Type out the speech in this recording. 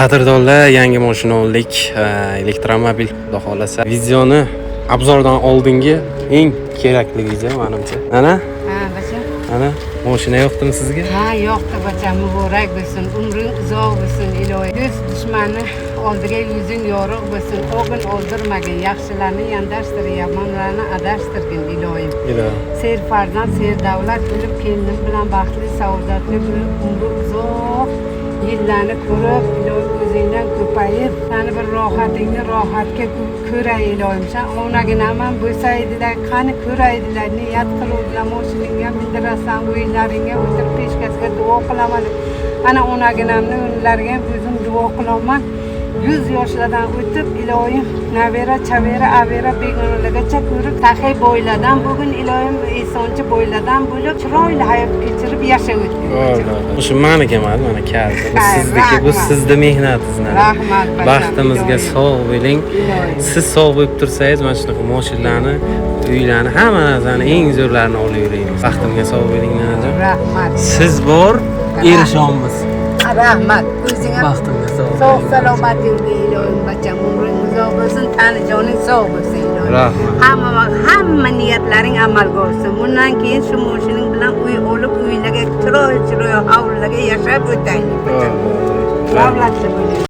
Qadrdonlar, yangi mashina oldik. Elektromobil, xudo xolasa. Videoni obzordan oldingi eng kerakli video menimcha. Ana? Ha, bacham. Ana, mashina yoqdimi sizga? Ha, yo'qdi bacham, muborak bo'lsin, umring uzoq bo'lsin, iloyim. Do'st dushmanni oldiga yuzing yorug' bo'lsin. O'g'in o'ldirmagin, yaxshilarni yandashtir, yomonlarni adashtirgin, iloyim. Ser farzand, ser davlat bo'lib, kelinim bilan baxtli, saodatli bo'lib, umri uzoq yillarni ko'rib, iloyim o'zingdan ko'payib, seni bir rohatingni rohatga ko'ray, iloyim. Sen onaginaman bo'lsaydilar, qani ko'raydilar, niyat qiluvdilar, moshiningga bildirasan, o'yinlaringga o'tirib peshkasiga duo qilaman. Ana onaginamni o'yinlariga ham o'zim duo qilaman. 100 yoshlardan o'tib, iloyim, navera, chavera, avera begonalagacha ko'rib, taxiy bo'ylardan bugun iloyim esonchi bo'ylardan bo'lib, chiroyli hayot kechirib yashab o'tgan. Shu meniki emas, mana kalti. Bu sizniki, bu sizning mehnatingiz. Rahmat. Baxtimizga sog' bo'ling. Siz sog' bo'lib tursangiz, mana shunaqa mashinalarni, uylarni, hamma narsani eng zo'rlarini olaveramiz. Baxtimga sog' bo'ling, nanajon. Rahmat. Siz bor, erishamiz. Rahmat. O'zingga Baxtimga sog' sog' salomat yuring, iloyim bacham. Umring uzoq bo'lsin, tani joning sog' bo'lsin, iloyim. Rahmat. Hamma niyatlaring amalga oshsin. Bundan keyin shu mashining bilan uy olib, uylarga chiroy hovlilarga yashab o'taylik. Davlatli bo'ling.